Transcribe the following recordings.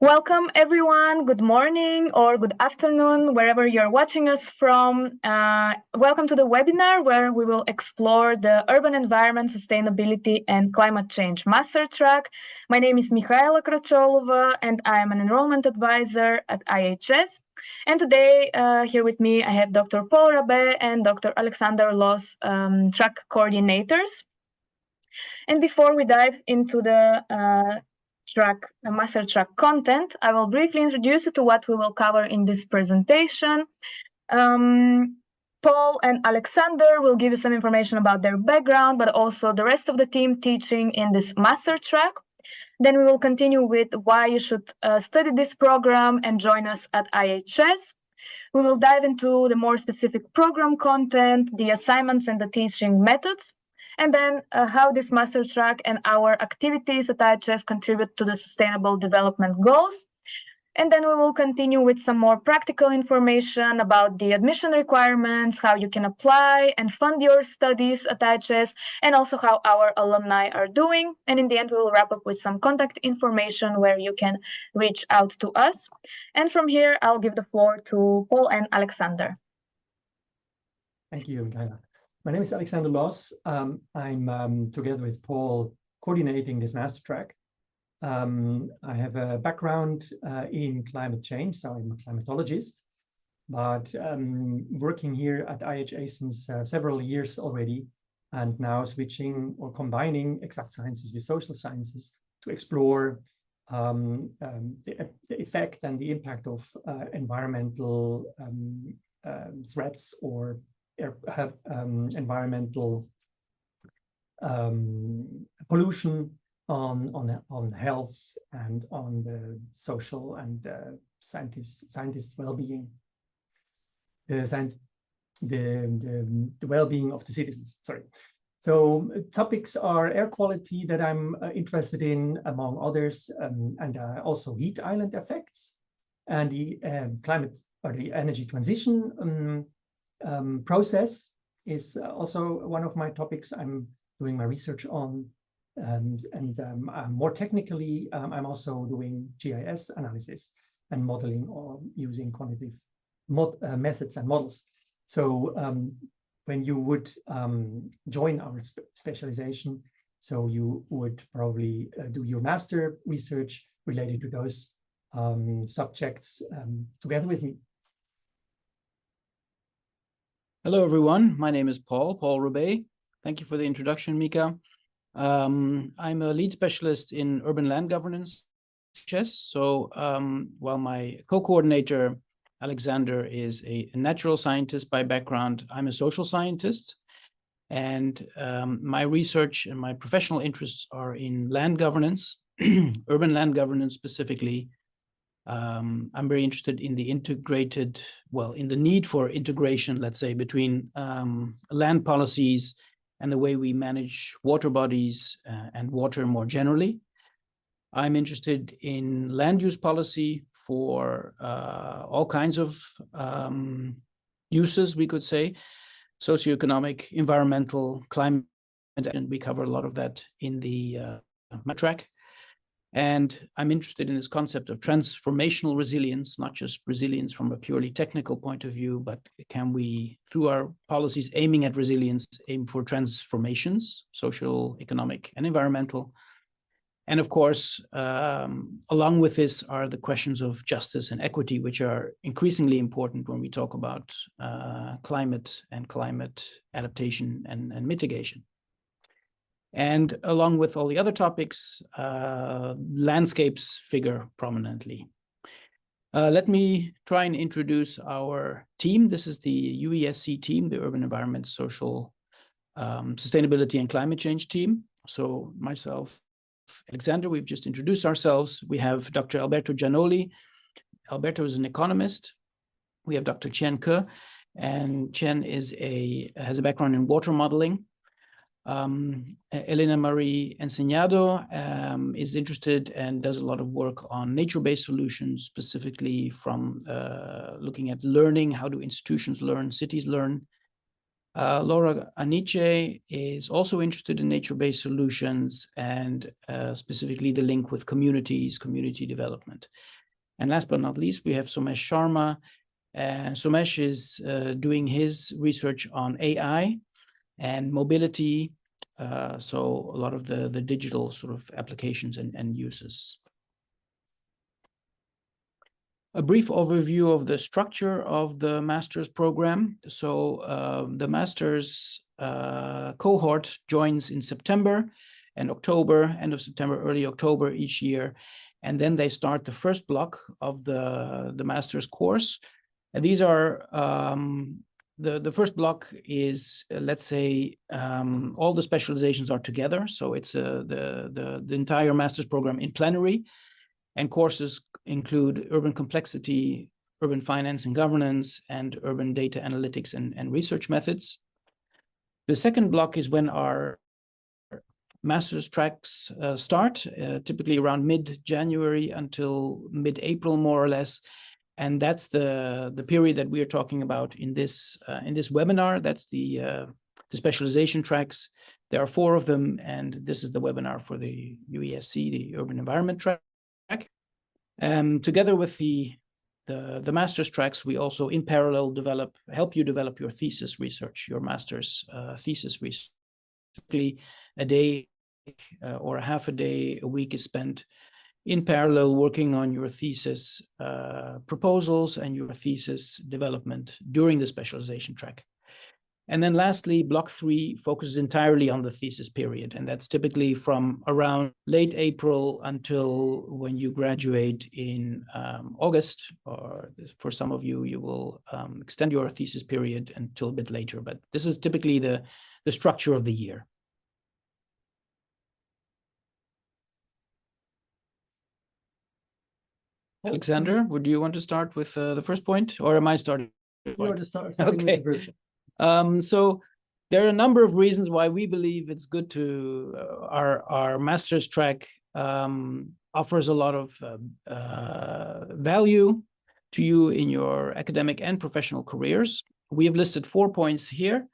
Welcome, everyone. Good morning or good afternoon, wherever you're watching us from. Welcome to the webinar where we will explore the Urban Environment, Sustainability and Climate Change Master Track. My name is Mihaela Kracholova and I am an enrollment advisor at IHS. And today, here with me, I have Dr. Paul Rabé and Dr. Alexander Loss, track coordinators. And before we dive into the master track content, I will briefly introduce you to what we will cover in this presentation. Paul and Alexander will give you some information about their background, but also the rest of the team teaching in this master track. Then we will continue with why you should study this program and join us at IHS. We will dive into the more specific program content, the assignments and the teaching methods, and then how this master track and our activities at IHS contribute to the Sustainable Development Goals. And then we will continue with some more practical information about the admission requirements, how you can apply and fund your studies at IHS, and also how our alumni are doing. And in the end, we will wrap up with some contact information where you can reach out to us. And from here, I'll give the floor to Paul and Alexander. Thank you, Mihaela. My name is Alexander Loss. I'm together with Paul coordinating this master track. I have a background in climate change, so I'm a climatologist, but working here at IHS since several years already, and now switching or combining exact sciences with social sciences to explore the effect and the impact of environmental threats or environmental pollution on health and on the social and scientists' well-being, the well-being of the citizens. Sorry. So topics are air quality that I'm interested in, among others, and also heat island effects, and the climate or the energy transition process is also one of my topics I'm doing my research on. And more technically, I'm also doing GIS analysis and modeling or using quantitative methods and models. So when you would join our specialization, so you would probably do your master research related to those subjects together with me. Hello, everyone. My name is Paul Rabé. Thank you for the introduction, Mika. I'm a lead specialist in urban land governance. So while my co-coordinator, Alexander, is a natural scientist by background, I'm a social scientist. And my research and my professional interests are in land governance, urban land governance specifically. I'm very interested in the in the need for integration, let's say, between land policies and the way we manage water bodies and water more generally. I'm interested in land use policy for all kinds of uses, we could say, socioeconomic, environmental, climate, and we cover a lot of that in the track. And I'm interested in this concept of transformational resilience, not just resilience from a purely technical point of view, but can we, through our policies aiming at resilience, aim for transformations, social, economic, and environmental. And of course, along with this are the questions of justice and equity, which are increasingly important when we talk about climate and climate adaptation and mitigation. And along with all the other topics, landscapes figure prominently. Let me try and introduce our team. This is the UESC team, the Urban Environment, Social, Sustainability and Climate Change team. So myself, Alexander, we've just introduced ourselves. We have Dr. Alberto Giannoli. Alberto is an economist. We have Dr. Chen Ke, and Chen has a background in water modeling. Elena Marie Enseñado is interested and does a lot of work on nature-based solutions, specifically from looking at learning, how do institutions learn, cities learn. Laura Aniche is also interested in nature-based solutions and specifically the link with communities, community development. And last but not least, we have Somesh Sharma. Somesh is doing his research on AI and mobility, so a lot of the digital sort of applications and uses. A brief overview of the structure of the master's program. So the master's cohort joins in September and October, end of September, early October each year. And then they start the first block of the master's course. And these are, the first block is, let's say, all the specializations are together. So it's the entire master's program in plenary. And courses include urban complexity, urban finance and governance, and urban data analytics and research methods. The second block is when our master's tracks start, typically around mid-January until mid-April, more or less. And that's the period that we are talking about in this webinar. That's the specialization tracks. There are 4 of them, and this is the webinar for the UESC, the Urban Environment track. Together with the master's tracks, we also in parallel help you develop your thesis research, your master's thesis research. Typically a day or a half a day a week is spent in parallel working on your thesis proposals and your thesis development during the specialization track. And then lastly, block 3 focuses entirely on the thesis period. And that's typically from around late April until when you graduate in August, or for some of you, you will extend your thesis period until a bit later. But this is typically the structure of the year. Alexander, would you want to start with the first point, or am I starting? You want to start? Okay. So there are a number of reasons why we believe it's good to our master's track offers a lot of value to you in your academic and professional careers. We have listed 4 points here.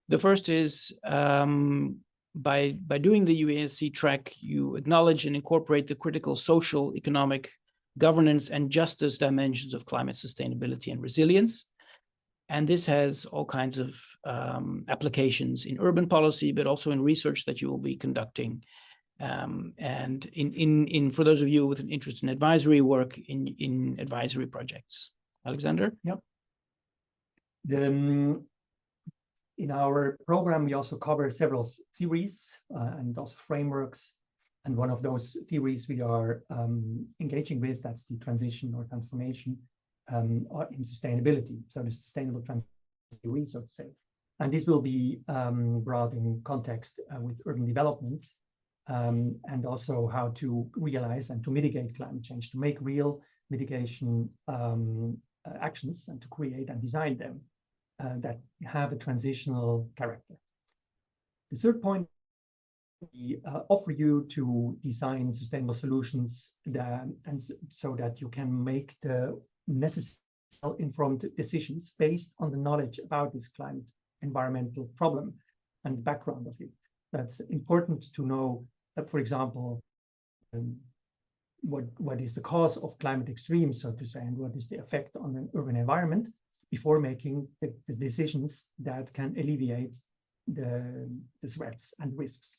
The first is by doing the UESC track, you acknowledge and incorporate the critical social, economic, governance, and justice dimensions of climate sustainability and resilience. And this has all kinds of applications in urban policy, but also in research that you will be conducting. And in for those of you with an interest in advisory work, in advisory projects. Alexander? Yep. In our program, we also cover several theories and also frameworks. And one of those theories we are engaging with, that's the transition or transformation in sustainability, so the sustainable transition theory, so to say. And this will be brought in context with urban developments and also how to realize and to mitigate climate change, to make real mitigation actions and to create and design them that have a transitional character. The third point, we offer you to design sustainable solutions so that you can make the necessary informed decisions based on the knowledge about this climate environmental problem and the background of it. That's important to know that, for example, what is the cause of climate extremes, so to say, and what is the effect on the urban environment before making the decisions that can alleviate the threats and risks.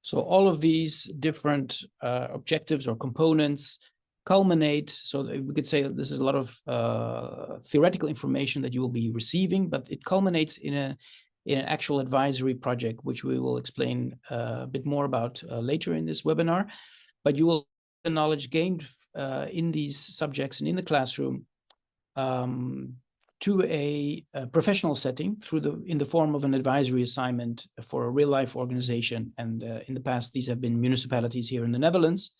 So all of these different objectives or components culminate, so that we could say that this is a lot of theoretical information that you will be receiving, but it culminates in an actual advisory project, which we will explain a bit more about later in this webinar. But you will the knowledge gained in these subjects and in the classroom to a professional setting in the form of an advisory assignment for a real-life organization. And in the past, these have been municipalities here in the Netherlands,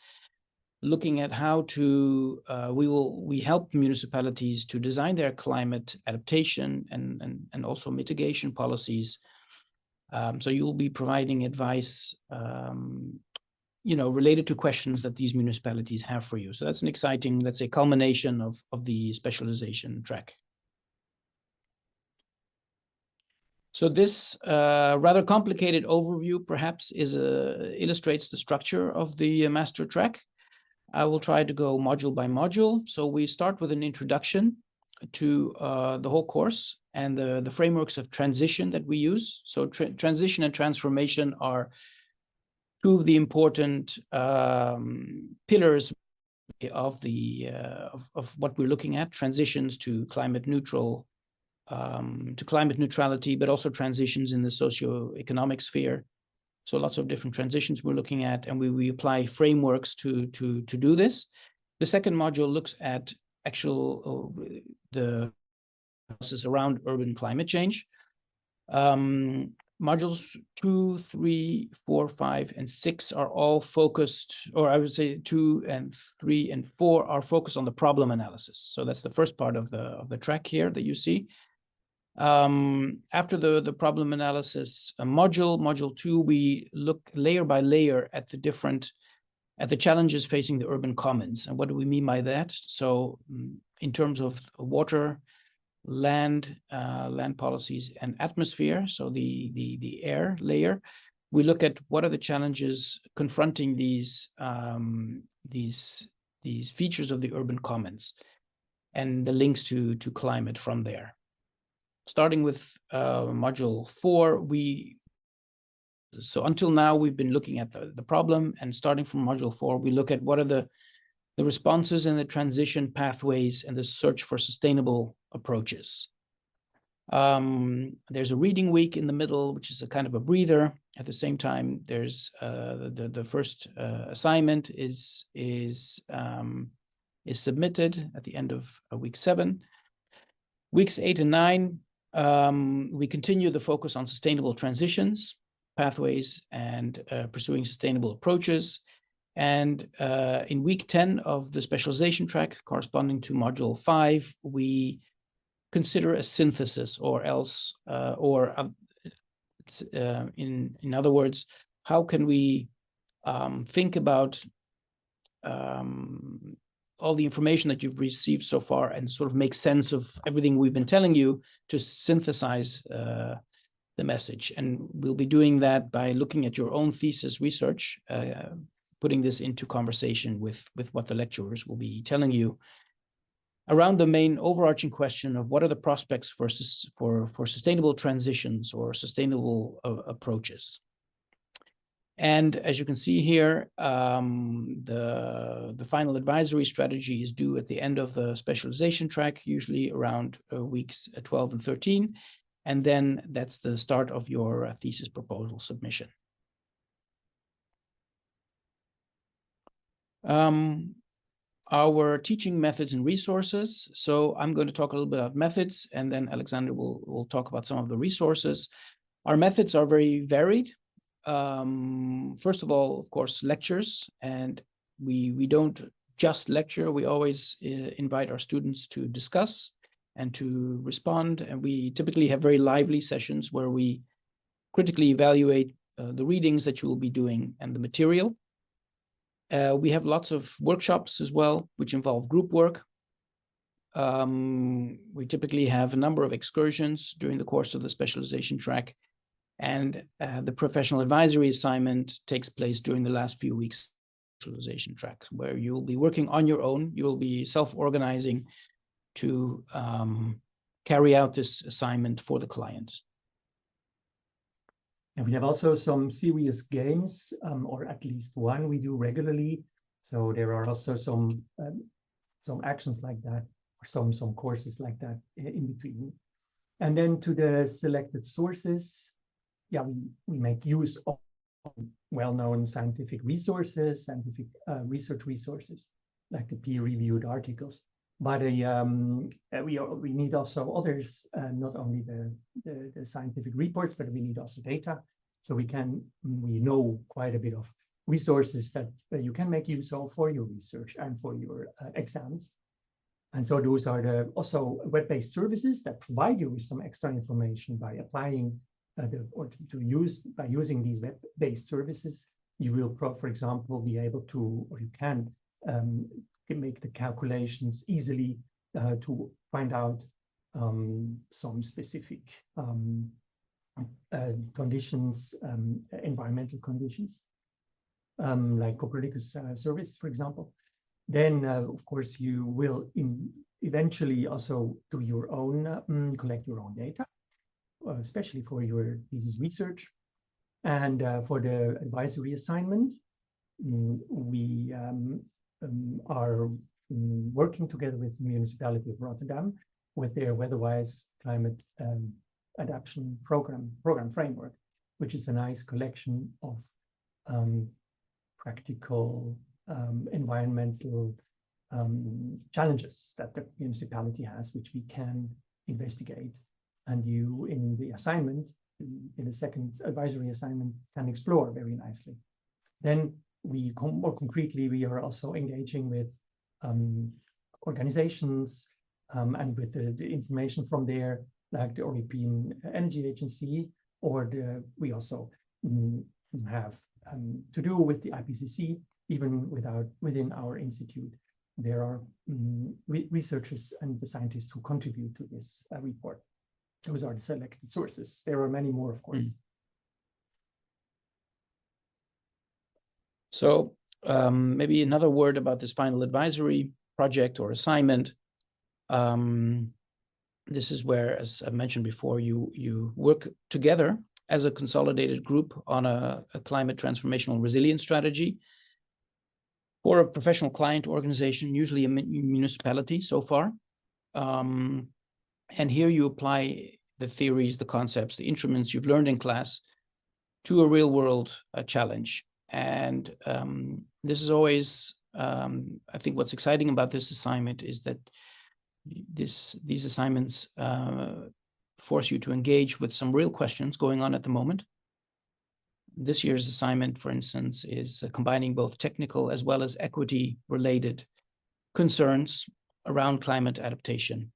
looking at how to, we help municipalities to design their climate adaptation and also mitigation policies. So you will be providing advice, related to questions that these municipalities have for you. So that's an exciting, let's say, culmination of the specialization track. So this rather complicated overview perhaps illustrates the structure of the master track. I will try to go module by module. So we start with an introduction to the whole course and the frameworks of transition that we use. So transition and transformation are two of the important pillars of the of what we're looking at: transitions to climate neutral, to climate neutrality, but also transitions in the socio-economic sphere. So lots of different transitions we're looking at, and we apply frameworks to do this. The second module looks at the analysis around urban climate change. Modules 2, 3, 4, 5, and 6 are all focused, or I would say 2 and 3 and 4 are focused on the problem analysis. So that's the first part of the track here that you see. After the problem analysis module 2, we look layer by layer at the challenges facing the urban commons. And what do we mean by that? So in terms of water, land policies, and atmosphere, so the air layer, we look at what are the challenges confronting these features of the urban commons and the links to climate from there. Starting with module 4, so until now we've been looking at the problem, and starting from module 4, we look at what are the responses and the transition pathways and the search for sustainable approaches. There's a reading week in the middle, which is a kind of a breather. At the same time, there's the first assignment is submitted at the end of week 7. Weeks 8 and 9, we continue the focus on sustainable transitions, pathways, and pursuing sustainable approaches. And in week 10 of the specialization track, corresponding to module 5, we consider a synthesis, or else, in other words, how can we think about all the information that you've received so far and sort of make sense of everything we've been telling you to synthesize the message. And we'll be doing that by looking at your own thesis research, putting this into conversation with what the lecturers will be telling you around the main overarching question of what are the prospects for sustainable transitions or sustainable approaches. And as you can see here, the final advisory strategy is due at the end of the specialization track, usually around weeks 12 and 13. And then that's the start of your thesis proposal submission. Our teaching methods and resources. So I'm going to talk a little bit about methods, and then Alexander will talk about some of the resources. Our methods are very varied. First of all, of course, lectures, and we don't just lecture. We always invite our students to discuss and to respond, and we typically have very lively sessions where we critically evaluate the readings that you will be doing and the material. We have lots of workshops as well, which involve group work. We typically have a number of excursions during the course of the specialization track, and the professional advisory assignment takes place during the last few weeks of the specialization track, where you will be working on your own. You will be self-organizing to carry out this assignment for the client. And we have also some serious games, or at least one we do regularly. So there are also some actions like that, or some courses like that in between. And then to the selected sources, yeah, we make use of well-known scientific resources, scientific research resources, like the peer-reviewed articles. But we need also others, not only the scientific reports, but we need also data. So we know quite a bit of resources that you can make use of for your research and for your exams. And so those are also web-based services that provide you with some extra information by applying by using these web-based services. You will, for example, be able to, or you can make the calculations easily to find out some specific conditions, environmental conditions, like Copernicus service, for example. Then, of course, you will eventually also do your own, collect your own data, especially for your thesis research. And for the advisory assignment, we are working together with the municipality of Rotterdam with their weather-wise climate adaptation program framework, which is a nice collection of practical environmental challenges that the municipality has, which we can investigate. And you, in the assignment, in the second advisory assignment, can explore very nicely. Then we more concretely, we are also engaging with organizations and with the information from there, like the European Energy Agency, or we also have to do with the IPCC, even within our institute. There are researchers and the scientists who contribute to this report. Those are the selected sources. There are many more, of course. So maybe another word about this final advisory project or assignment. This is where, as I mentioned before, you work together as a consolidated group on a climate transformational resilience strategy for a professional client organization, usually a municipality so far. And here you apply the theories, the concepts, the instruments you've learned in class to a real world challenge. And this is always, I think what's exciting about this assignment is that these assignments force you to engage with some real questions going on at the moment. This year's assignment, for instance, is combining both technical as well as equity-related concerns around climate adaptation.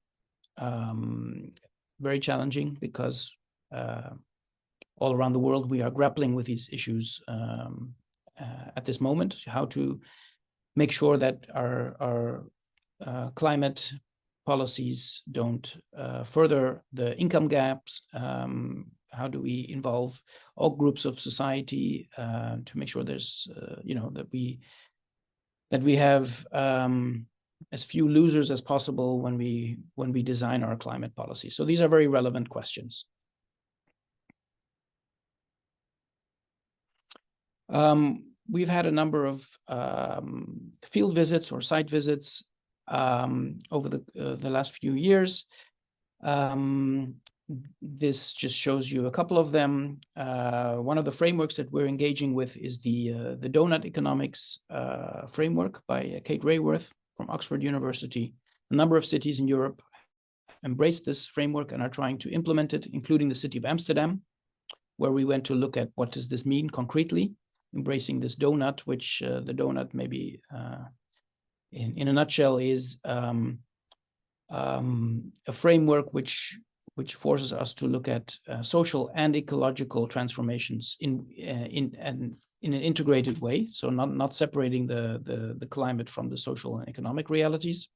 Very challenging because all around the world we are grappling with these issues at this moment, how to make sure that our climate policies don't further the income gaps. How do we involve all groups of society to make sure there's, that we have as few losers as possible when we design our climate policy. So these are very relevant questions. We've had a number of field visits or site visits over the last few years. This just shows you a couple of them. One of the frameworks that we're engaging with is the donut economics framework by Kate Raworth from Oxford University. A number of cities in Europe embraced this framework and are trying to implement it, including the city of Amsterdam, where we went to look at what does this mean concretely, embracing this donut, which the donut maybe in a nutshell is a framework which forces us to look at social and ecological transformations in an integrated way, so not separating the climate from the social and economic realities.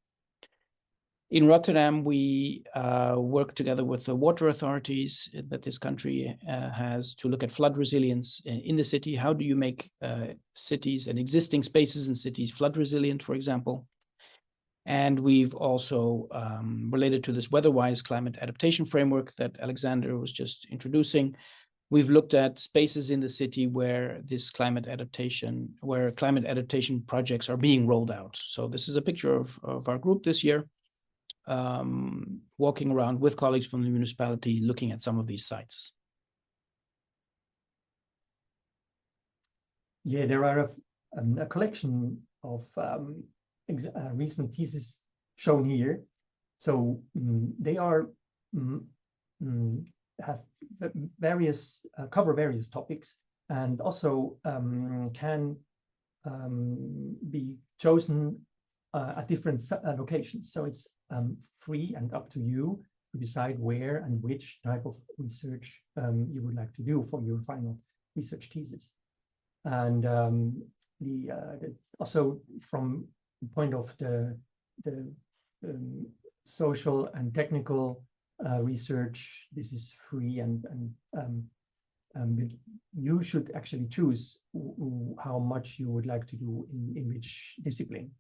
In Rotterdam, we work together with the water authorities that this country has to look at flood resilience in the city. How do you make cities and existing spaces in cities flood resilient, for example? And we've also, related to this weather-wise climate adaptation framework that Alexander was just introducing, we've looked at spaces in the city where climate adaptation projects are being rolled out. So this is a picture of our group this year, walking around with colleagues from the municipality, looking at some of these sites. Yeah, there are a collection of recent theses shown here. So they are have various cover various topics, and also can be chosen at different locations. So it's free and up to you to decide where and which type of research you would like to do for your final research thesis. And also from the point of the social and technical research. This is free, and you should actually choose how much you would like to do in which discipline.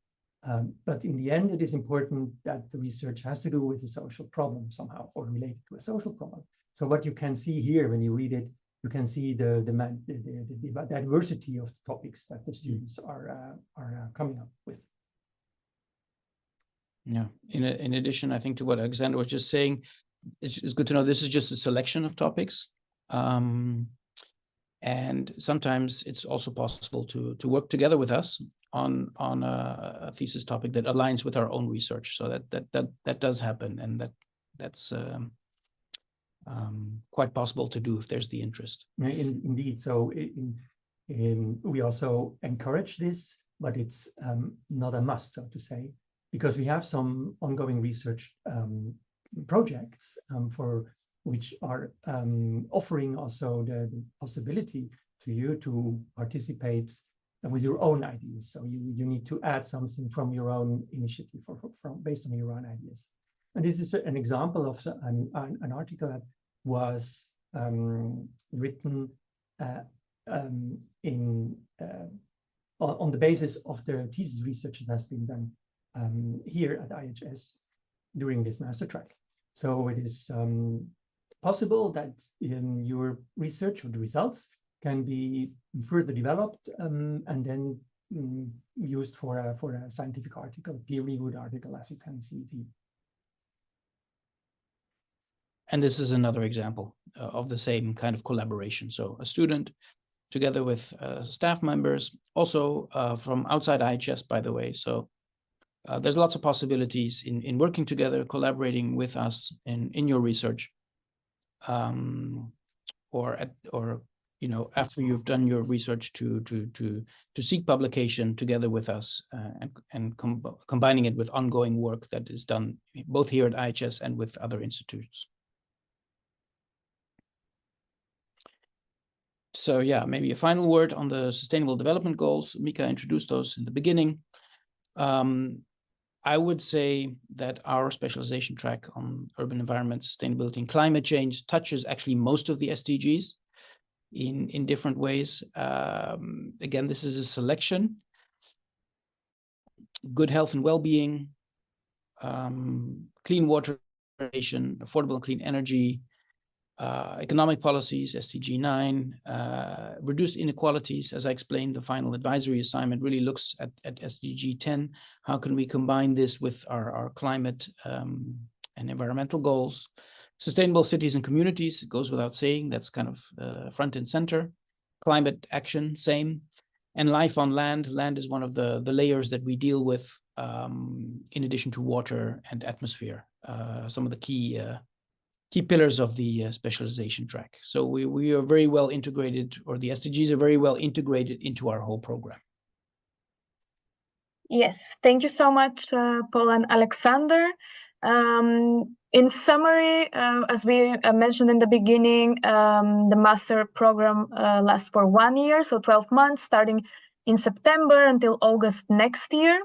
But in the end, it is important that the research has to do with a social problem somehow, or related to a social problem. So what you can see here when you read it, you can see the diversity of the topics that the students are coming up with. Yeah. In addition, I think to what Alexander was just saying, it's good to know this is just a selection of topics. And sometimes it's also possible to work together with us on a thesis topic that aligns with our own research. So that does happen, and that's quite possible to do if there's the interest. Indeed. So we also encourage this, but it's not a must, so to say, because we have some ongoing research projects for which are offering also the possibility to you to participate with your own ideas. So you need to add something from your own initiative, based on your own ideas. And this is an example of an article that was written on the basis of the thesis research that has been done here at IHS during this master track. So it is possible that your research or the results can be further developed and then used for a scientific article, peer-reviewed article, as you can see here. And this is another example of the same kind of collaboration. So a student together with staff members, also from outside IHS, by the way. So there's lots of possibilities in working together, collaborating with us in your research, or after you've done your research to seek publication together with us, and combining it with ongoing work that is done both here at IHS and with other institutes. So yeah, maybe a final word on the Sustainable Development Goals. Mika introduced those in the beginning. I would say that our specialization track on urban environment, sustainability, and climate change touches actually most of the SDGs in different ways. Again, this is a selection. Good health and well-being, clean water, affordable and clean energy, economic policies, SDG 9, reduced inequalities. As I explained, the final advisory assignment really looks at SDG 10. How can we combine this with our climate and environmental goals? Sustainable cities and communities, it goes without saying, that's kind of front and center. Climate action, same. And life on land. Land is one of the layers that we deal with in addition to water and atmosphere, some of the key pillars of the specialization track. So we are very well integrated, or the SDGs are very well integrated into our whole program. Yes, thank you so much, Paul and Alexander. In summary, as we mentioned in the beginning, the master program lasts for 1 year, so 12 months, starting in September until August next year.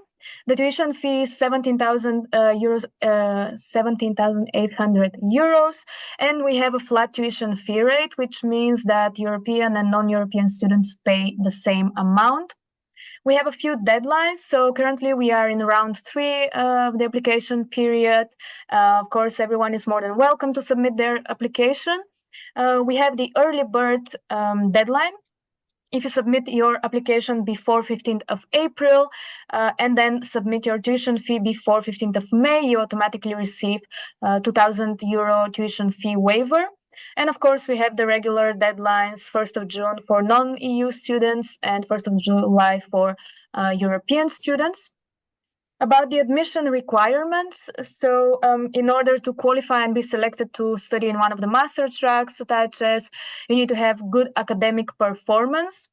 The tuition fee is 17,000 euros, 17,800 euros, and we have a flat tuition fee rate, which means that European and non-European students pay the same amount. We have a few deadlines. So currently we are in round 3 of the application period. Of course, everyone is more than welcome to submit their application. We have the early bird deadline. If you submit your application before 15th of April and then submit your tuition fee before 15th of May, you automatically receive 2,000 euro tuition fee waiver. And of course, we have the regular deadlines, 1st of June for non-EU students and 1st of July for European students. About the admission requirements, so in order to qualify and be selected to study in one of the master tracks at IHS, you need to have good academic performance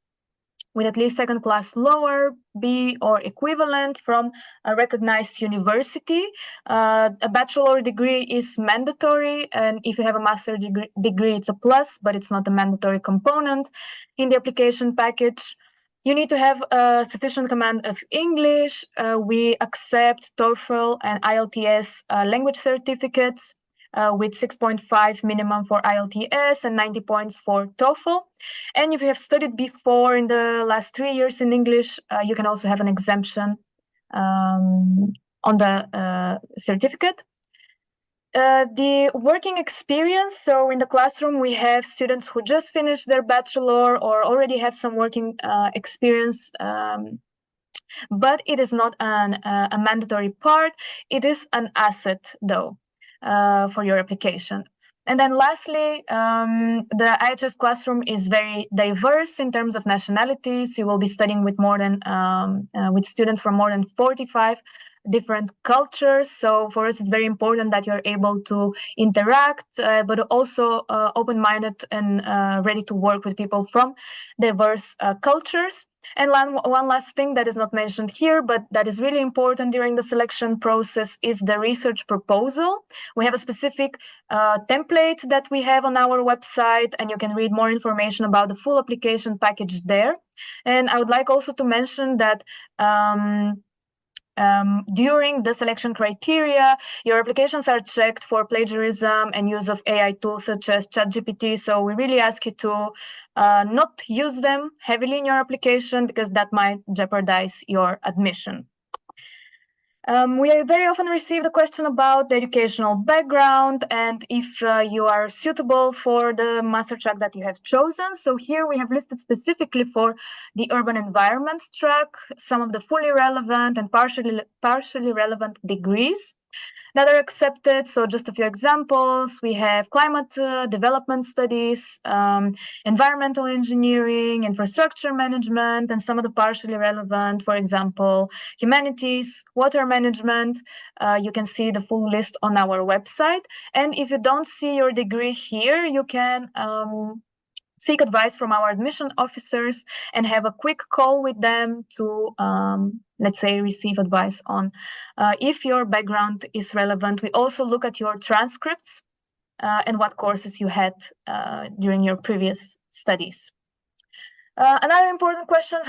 with at least second class lower, B or equivalent from a recognized university. A bachelor degree is mandatory, and if you have a master degree, it's a plus, but it's not a mandatory component in the application package. You need to have a sufficient command of English. We accept TOEFL and IELTS language certificates. with 6.5 minimum for IELTS and 90 points for TOEFL. And if you have studied before in the last 3 years in English, you can also have an exemption on the certificate. The working experience, so in the classroom we have students who just finished their bachelor or already have some working experience, but it is not a mandatory part. It is an asset though for your application. And then lastly, the IHS classroom is very diverse in terms of nationalities. You will be studying with more than with students from more than 45 different cultures. So for us, it's very important that you're able to interact, but also open-minded and ready to work with people from diverse cultures. And one last thing that is not mentioned here, but that is really important during the selection process is the research proposal. We have a specific template that we have on our website, and you can read more information about the full application package there. And I would like also to mention that during the selection criteria, your applications are checked for plagiarism and use of AI tools such as ChatGPT. So we really ask you to not use them heavily in your application because that might jeopardize your admission. We very often receive the question about the educational background and if you are suitable for the master track that you have chosen. So here we have listed specifically for the urban environment track some of the fully relevant and partially relevant degrees that are accepted. So just a few examples, we have climate development studies, environmental engineering, infrastructure management, and some of the partially relevant, for example, humanities, water management. You can see the full list on our website. And if you don't see your degree here, you can seek advice from our admission officers and have a quick call with them to, let's say, receive advice on if your background is relevant. We also look at your transcripts and what courses you had during your previous studies. Another important question,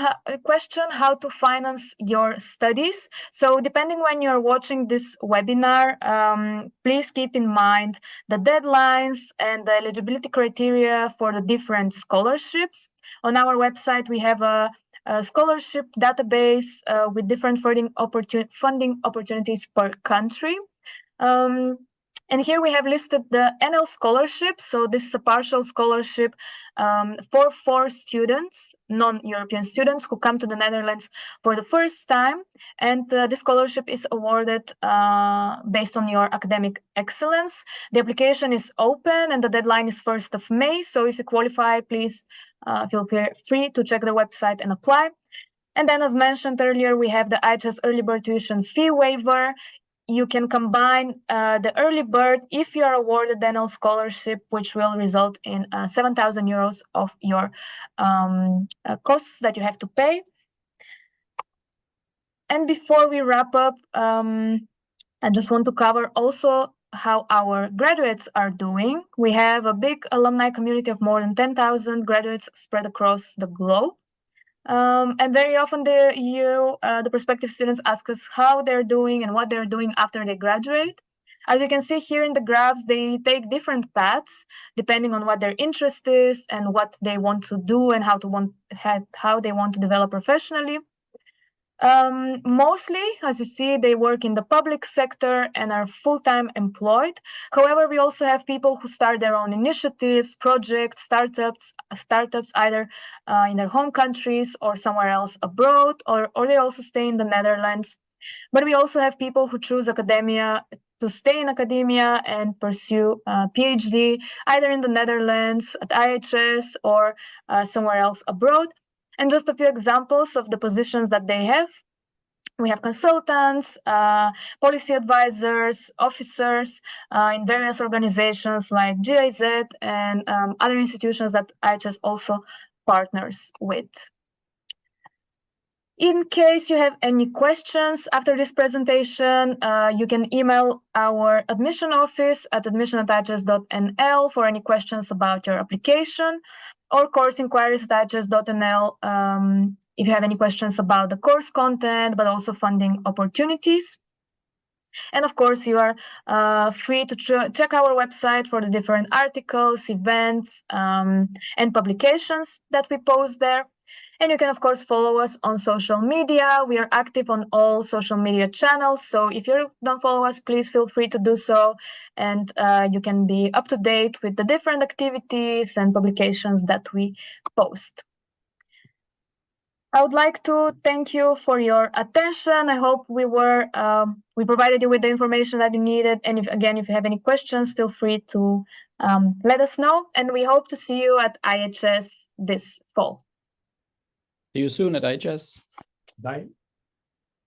how to finance your studies. So depending when you're watching this webinar, please keep in mind the deadlines and the eligibility criteria for the different scholarships. On our website, we have a scholarship database with different funding opportunities per country. And here we have listed the NL scholarship. So this is a partial scholarship for 4 students, non-European students who come to the Netherlands for the first time. And this scholarship is awarded based on your academic excellence. The application is open and the deadline is 1st of May. So if you qualify, please feel free to check the website and apply. And then as mentioned earlier, we have the IHS early bird tuition fee waiver. You can combine the early bird if you are awarded the NL scholarship, which will result in 7,000 euros of your costs that you have to pay. And before we wrap up, I just want to cover also how our graduates are doing. We have a big alumni community of more than 10,000 graduates spread across the globe. And very often the prospective students ask us how they're doing and what they're doing after they graduate. As you can see here in the graphs, they take different paths depending on what their interest is and what they want to do and how they want to develop professionally. Mostly, as you see, they work in the public sector and are full-time employed. However, we also have people who start their own initiatives, projects, startups either in their home countries or somewhere else abroad, or they also stay in the Netherlands. But we also have people who choose academia to stay in academia and pursue a PhD either in the Netherlands, at IHS, or somewhere else abroad. And just a few examples of the positions that they have. We have consultants, policy advisors, officers in various organizations like GIZ and other institutions that IHS also partners with. In case you have any questions after this presentation, you can email our admission office at admission@ihs.nl for any questions about your application, or course inquiries at ihs.nl if you have any questions about the course content, but also funding opportunities. And of course, you are free to check our website for the different articles, events, and publications that we post there. And you can, of course, follow us on social media. We are active on all social media channels. So if you don't follow us, please feel free to do so. And you can be up to date with the different activities and publications that we post. I would like to thank you for your attention. I hope we provided you with the information that you needed. And if you have any questions, feel free to let us know. And we hope to see you at IHS this fall. See you soon at IHS. Bye.